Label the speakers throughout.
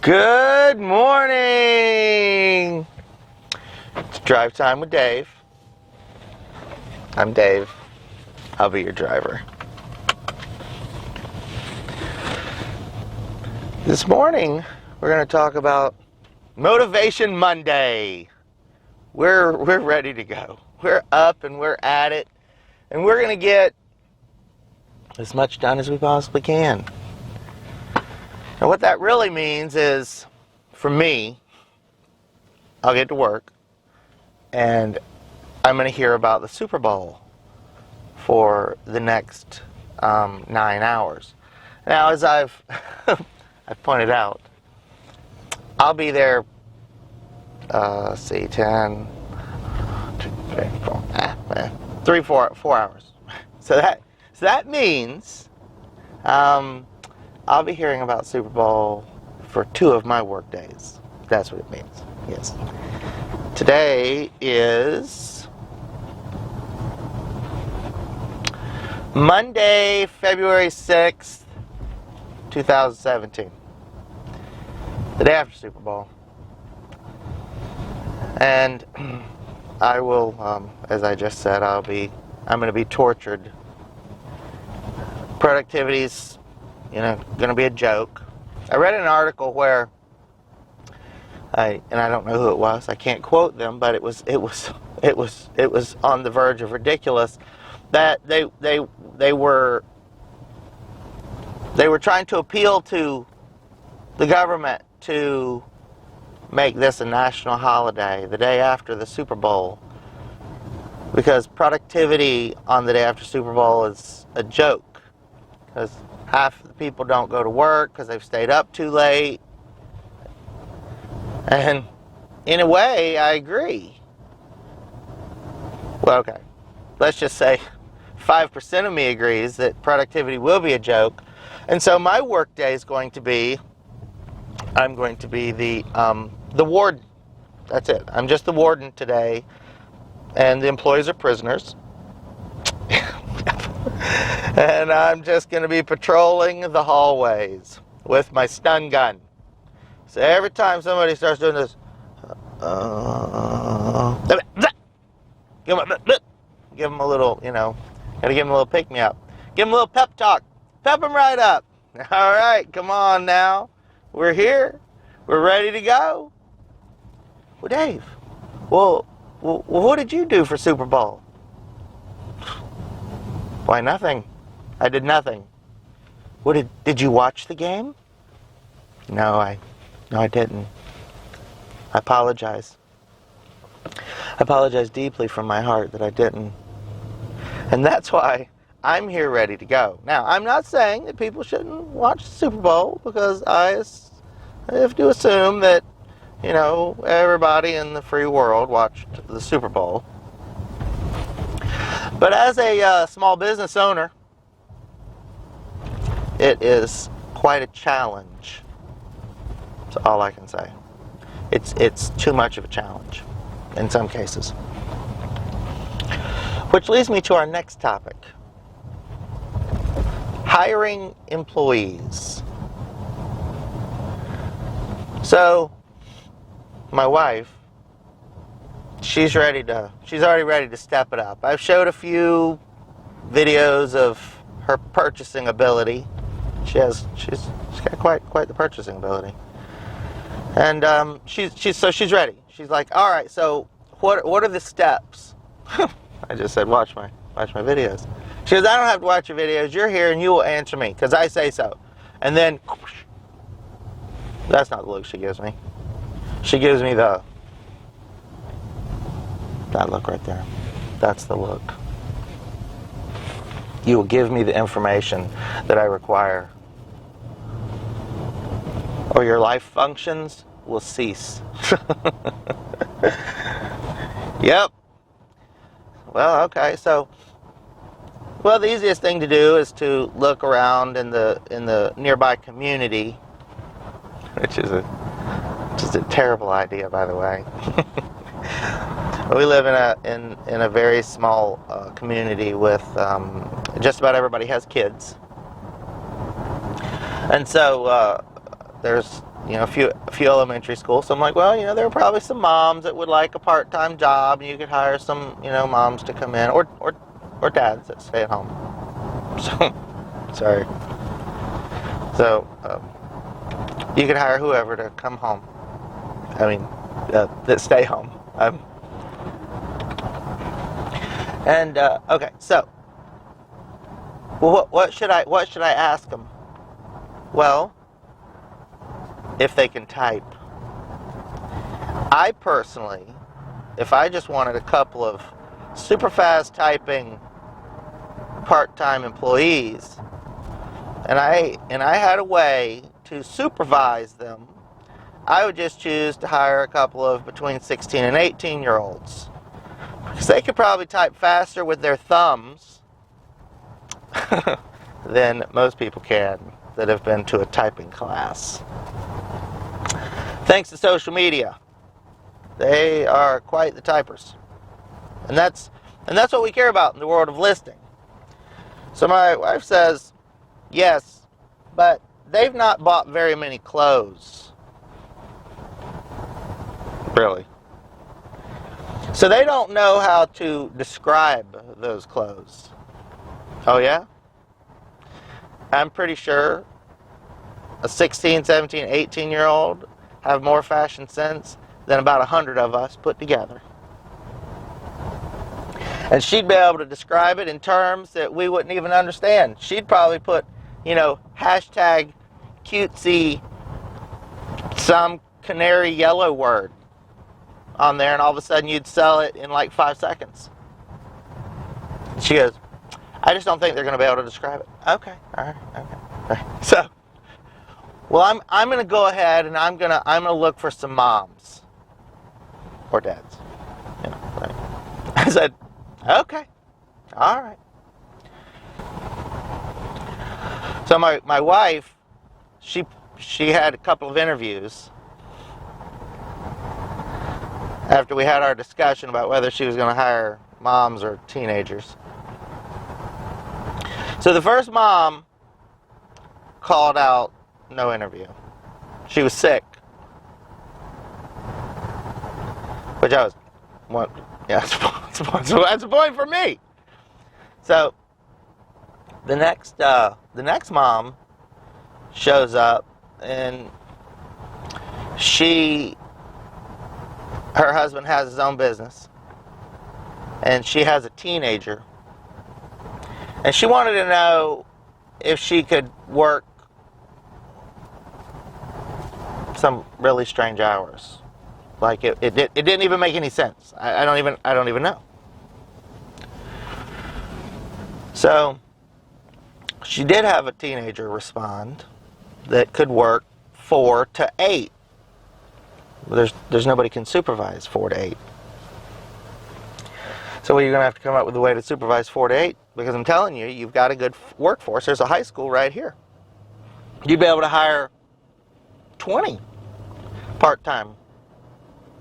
Speaker 1: Good morning! It's drive time with Dave. I'm Dave. I'll be your driver. This morning, we're going to talk about Motivation Monday. We're ready to go. We're up and we're at it. And we're going to get as much done as we possibly can. And what that really means is, for me, I'll get to work and I'm going to hear about the Super Bowl for the next 9 hours. Now, as I've pointed out, I'll be there, 10, 4 hours. So that means I'll be hearing about Super Bowl for 2 of my work days. That's what it means. Yes. Today is Monday, February 6th, 2017. The day after Super Bowl. And I will, as I just said, I'm going to be tortured. Productivity's, going to be a joke. I read an article where I don't know who it was. I can't quote them, but it was on the verge of ridiculous that they were trying to appeal to the government to make this a national holiday the day after the Super Bowl, because productivity on the day after Super Bowl is a joke, because half the people don't go to work because they've stayed up too late. And in a way, I agree. Well, okay. Let's just say 5% of me agrees that productivity will be a joke. And so my work day is going to be, I'm going to be the warden. That's it. I'm just the warden today. And the employees are prisoners. And I'm just going to be patrolling the hallways with my stun gun. So every time somebody starts doing this, give them a little, gotta give them a little pick-me-up. Give them a little pep talk. Pep them right up. All right, come on now. We're here. We're ready to go. Well, Dave, well, what did you do for Super Bowl? Why, nothing. I did nothing. What did you watch the game? No, I didn't. I apologize. I apologize deeply from my heart that I didn't. And that's why I'm here ready to go. Now, I'm not saying that people shouldn't watch the Super Bowl, because I have to assume that, everybody in the free world watched the Super Bowl. But as a small business owner, it is quite a challenge. That's all I can say. It's too much of a challenge in some cases. Which leads me to our next topic. Hiring employees. So, my wife, she's already ready to step it up. I've showed a few videos of her purchasing ability. She's got quite the purchasing ability. And she's ready. She's like, all right, so what are the steps? I just said, watch my videos. She goes, I don't have to watch your videos. You're here and you will answer me because I say so. And then, that's not the look she gives me. She gives me that look right there. That's the look. You will give me the information that I require, or your life functions will cease. Yep. Well, okay, so, the easiest thing to do is to look around in the nearby community, which is a terrible idea, by the way. We live in a very small community with just about everybody has kids, and so there's a few elementary schools. So I'm like, well, there are probably some moms that would like a part-time job, and you could hire some, moms to come in, or dads that stay at home. So, sorry. So, you could hire whoever to come home. I mean, that stay home. Okay, so, well, what should I ask them? Well, if they can type. I personally, if I just wanted a couple of super fast typing part-time employees, and I had a way to supervise them, I would just choose to hire a couple of between 16 and 18-year-olds. Because they could probably type faster with their thumbs than most people can that have been to a typing class. Thanks to social media, they are quite the typers. And that's what we care about in the world of listing. So my wife says, yes, but they've not bought very many clothes. Really. So they don't know how to describe those clothes. Oh yeah? I'm pretty sure a 16, 17, 18-year-old have more fashion sense than about 100 of us put together. And she'd be able to describe it in terms that we wouldn't even understand. She'd probably put, hashtag cutesy, some canary yellow word on there, and all of a sudden you'd sell it in like 5 seconds. She goes, I just don't think they're going to be able to describe it. Okay, all right, okay. So, well, I'm going to go ahead and I'm going to look for some moms or dads. Right? I said, okay, all right. So my wife, she had a couple of interviews after we had our discussion about whether she was going to hire moms or teenagers. So the first mom called out no interview. She was sick. Which I was, that's a point for me. So the next mom shows up, and her husband has his own business, and she has a teenager, and she wanted to know if she could work some really strange hours. Like it didn't even make any sense. I don't even know. So she did have a teenager respond that could work 4 to 8. There's nobody can supervise 4 to 8. So you're going to have to come up with a way to supervise 4 to 8, because I'm telling you, you've got a good workforce. There's a high school right here. You'd be able to hire 20 part-time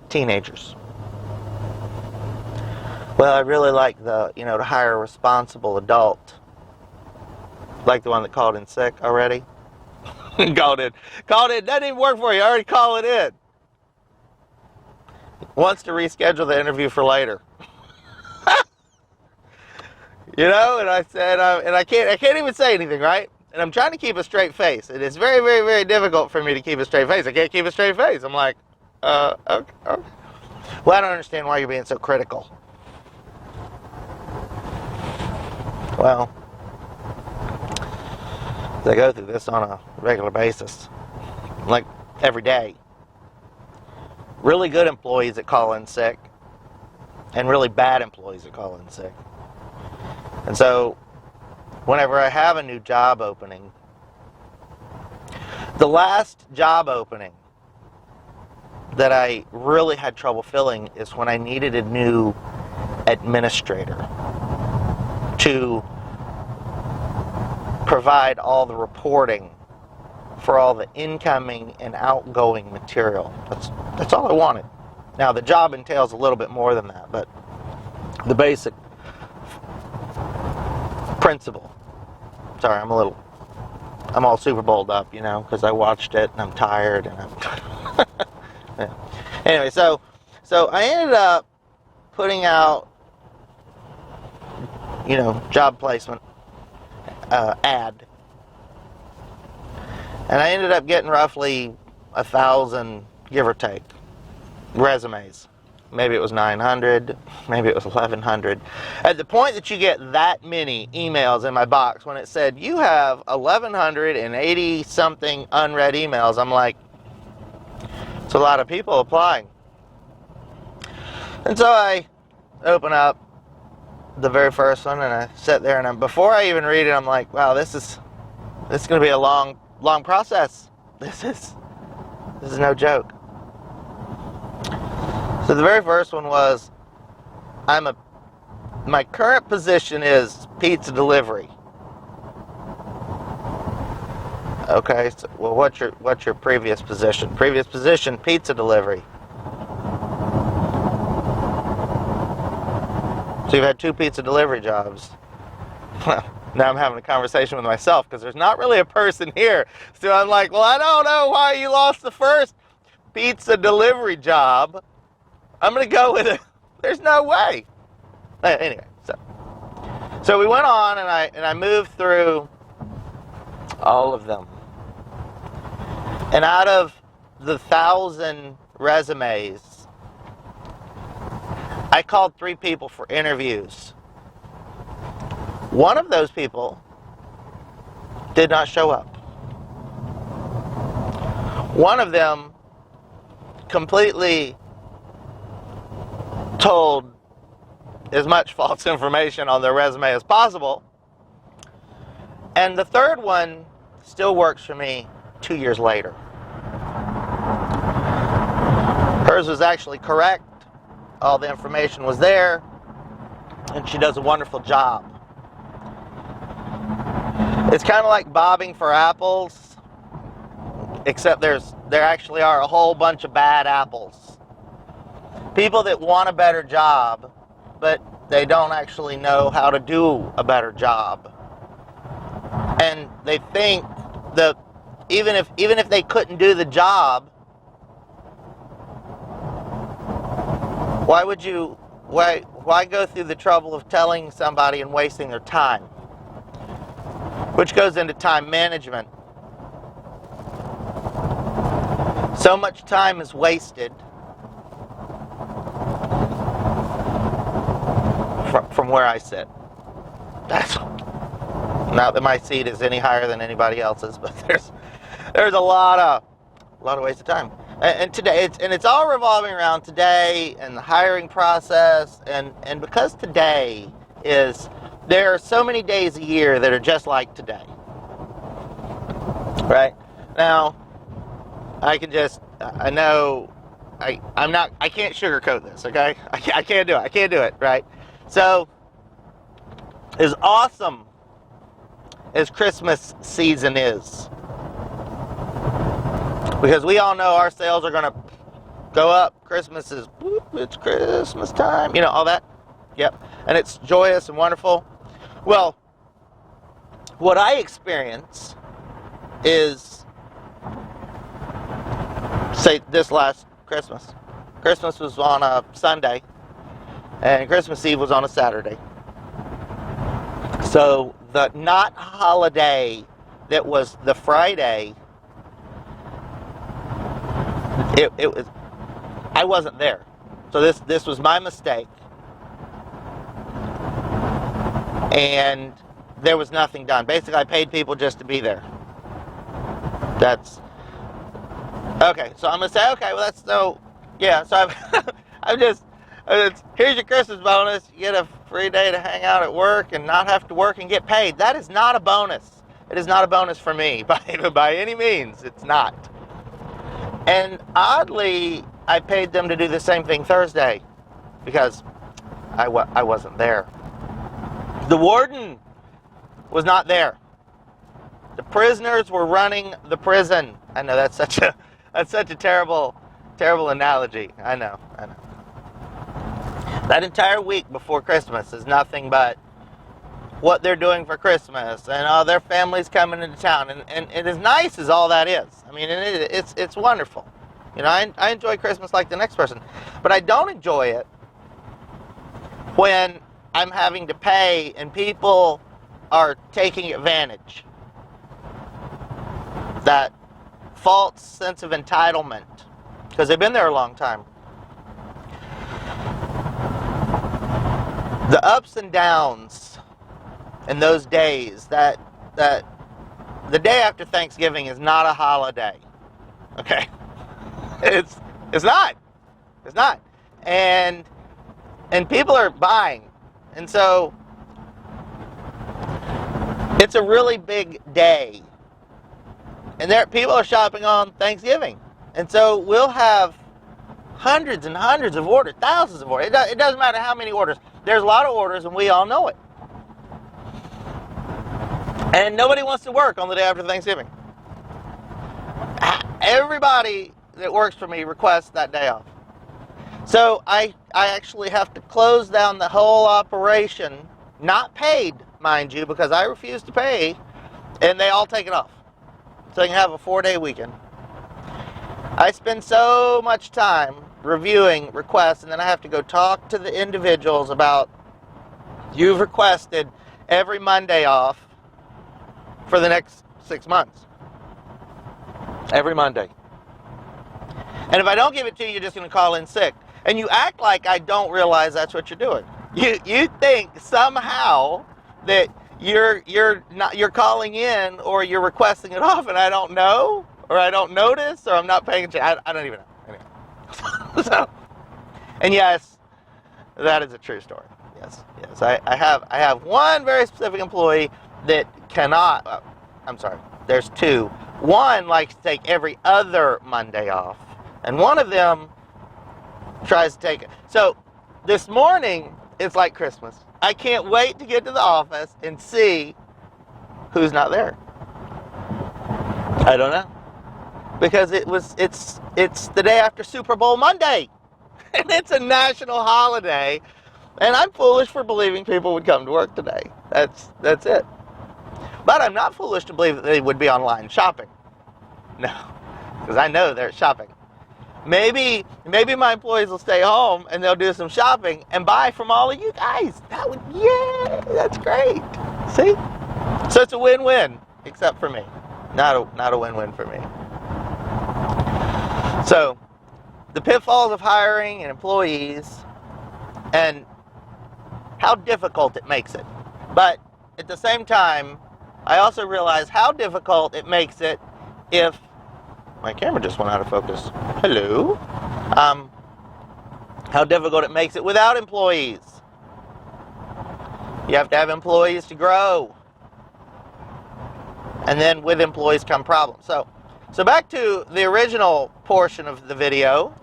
Speaker 1: teenagers. Well, I really like to hire a responsible adult, like the one that called in sick already. Called in, doesn't even work for you, I already call it in. Wants to reschedule the interview for later. And I said, and I can't even say anything, right? And I'm trying to keep a straight face. It is very, very, very difficult for me to keep a straight face. I can't keep a straight face. I'm like, okay. Well, I don't understand why you're being so critical. Well, I go through this on a regular basis, like every day. Really good employees that call in sick, and really bad employees that call in sick. And so, whenever I have a new job opening, the last job opening that I really had trouble filling is when I needed a new administrator to provide all the reporting for all the incoming and outgoing material. That's all I wanted. Now, the job entails a little bit more than that, but the basic principle. Sorry, I'm a little I'm all Super Bowled up, because I watched it and I'm tired and I'm yeah. Anyway, so I ended up putting out, job placement ad, and I ended up getting roughly 1,000, give or take, resumes. Maybe it was 900, maybe it was 1,100. At the point that you get that many emails in my box, when it said, you have 1,180 something unread emails, I'm like, it's a lot of people applying. And so I open up the very first one and I sit there, and before I even read it, I'm like, wow, this is going to be a long process. This is no joke. So the very first one was, my current position is pizza delivery. Okay, so, well, what's your previous position? Previous position, pizza delivery. So you've had 2 pizza delivery jobs. Well, now I'm having a conversation with myself because there's not really a person here. So I'm like, well, I don't know why you lost the first pizza delivery job. I'm going to go with it. There's no way. Anyway, so we went on, and I moved through all of them. And out of the 1,000 resumes, I called 3 people for interviews. One of those people did not show up. One of them completely told as much false information on their resume as possible. And the third one still works for me 2 years later. Hers was actually correct. All the information was there. And she does a wonderful job. It's kind of like bobbing for apples, except there actually are a whole bunch of bad apples. People that want a better job, but they don't actually know how to do a better job. And they think that even if they couldn't do the job, why go through the trouble of telling somebody and wasting their time? Which goes into time management. So much time is wasted from where I sit. That's not that my seat is any higher than anybody else's, but there's a lot of waste of time. And today it's all revolving around today and the hiring process, and because today there are so many days a year that are just like today. Right? Now, I can't sugarcoat this, okay? I can't do it, right? So, as awesome as Christmas season is, because we all know our sales are going to go up. Christmas is, it's Christmas time, all that. Yep. And it's joyous and wonderful. Well, what I experience is, say, this last Christmas. Christmas was on a Sunday, and Christmas Eve was on a Saturday. So the not holiday that was the Friday, it was, I wasn't there. So this was my mistake. And there was nothing done. Basically, I paid people just to be there. That's okay. So I'm gonna say, okay, well, that's so. Yeah. So here's your Christmas bonus. You get a free day to hang out at work and not have to work and get paid. That is not a bonus. It is not a bonus for me by any means. It's not. And oddly, I paid them to do the same thing Thursday because I wasn't there. The warden was not there. The prisoners were running the prison. I know that's such a terrible analogy. I know. That entire week before Christmas is nothing but what they're doing for Christmas, and their family's coming into town, and it is nice as all that is. I mean, it's wonderful. You know, I enjoy Christmas like the next person, but I don't enjoy it when I'm having to pay and people are taking advantage. That false sense of entitlement, because they've been there a long time. The ups and downs in those days, that the day after Thanksgiving is not a holiday. Okay? It's not. It's not. And people are buying. And so it's a really big day. And people are shopping on Thanksgiving. And so we'll have hundreds and hundreds of orders, thousands of orders. It doesn't matter how many orders. There's a lot of orders, and we all know it. And nobody wants to work on the day after Thanksgiving. Everybody that works for me requests that day off. So I actually have to close down the whole operation, not paid, mind you, because I refuse to pay, and they all take it off. So you can have a 4-day weekend. I spend so much time reviewing requests, and then I have to go talk to the individuals about, you've requested every Monday off for the next 6 months. Every Monday. And if I don't give it to you, you're just going to call in sick. And you act like I don't realize that's what you're doing. You think somehow that you're calling in or you're requesting it off, and I don't know, or I don't notice, or I'm not paying attention. I don't even know. Anyway. So, and yes, that is a true story. Yes. I have one very specific employee that cannot. I'm sorry. There's two. One likes to take every other Monday off, and one of them tries to take it. So this morning, it's like Christmas. I can't wait to get to the office and see who's not there. I don't know. Because it's the day after Super Bowl Monday. And it's a national holiday. And I'm foolish for believing people would come to work today. That's it. But I'm not foolish to believe that they would be online shopping. No. Because I know they're shopping. Maybe my employees will stay home and they'll do some shopping and buy from all of you guys. That's great. See? So it's a win-win, except for me. Not a win-win for me. So, the pitfalls of hiring and employees and how difficult it makes it. But at the same time, I also realize how difficult it makes it if my camera just went out of focus. Hello. How difficult it makes it without employees. You have to have employees to grow. And then with employees come problems. So back to the original portion of the video,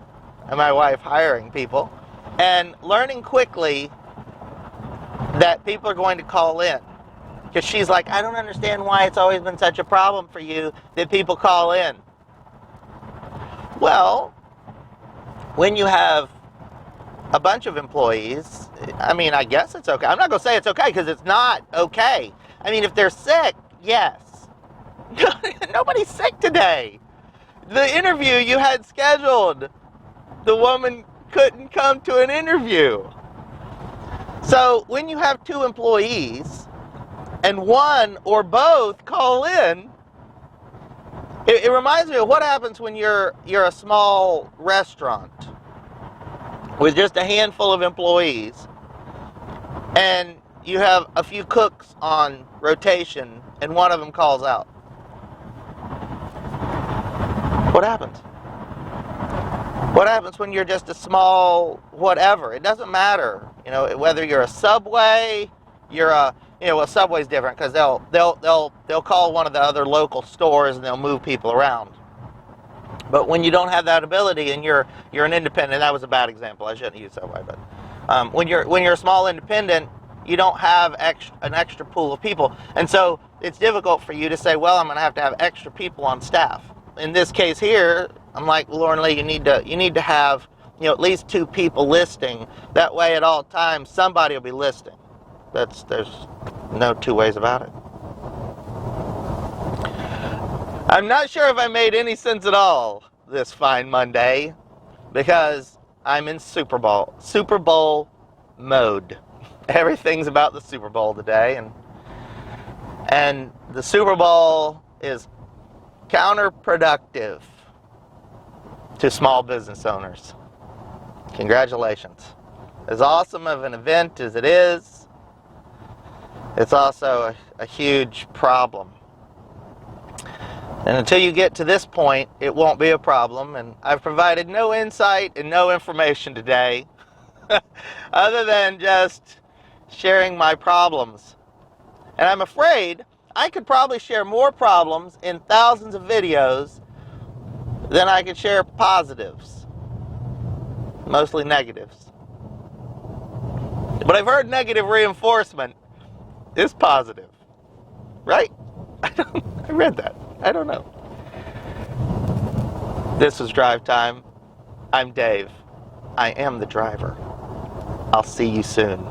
Speaker 1: and my wife hiring people, and learning quickly that people are going to call in. Because she's like, I don't understand why it's always been such a problem for you that people call in. Well, when you have a bunch of employees, I mean, I guess it's okay. I'm not going to say it's okay because it's not okay. I mean, if they're sick, yes. Nobody's sick today. The interview you had scheduled, the woman couldn't come to an interview. So when you have two employees and one or both call in, it reminds me of what happens when you're a small restaurant with just a handful of employees and you have a few cooks on rotation and one of them calls out. What happens? What happens when you're just a small whatever? It doesn't matter, whether you're a Subway, well, Subway's different because they'll call one of the other local stores and they'll move people around. But when you don't have that ability and you're an independent, that was a bad example. I shouldn't use Subway, but when you're a small independent, you don't have an extra pool of people, and so it's difficult for you to say, well, I'm going to have extra people on staff. In this case here, I'm like, Lauren Lee, you need to have at least two people listing. That way, at all times, somebody will be listing. There's No two ways about it. I'm not sure if I made any sense at all this fine Monday, because I'm in Super Bowl mode. Everything's about the Super Bowl today, and the Super Bowl is counterproductive to small business owners. Congratulations. As awesome of an event as it is, it's also a huge problem. And until you get to this point, it won't be a problem. And I've provided no insight and no information today other than just sharing my problems. And I'm afraid I could probably share more problems in thousands of videos than I could share positives. Mostly negatives. But I've heard negative reinforcement is positive. Right? I read that. I don't know. This was Drive Time. I'm Dave. I am the driver. I'll see you soon.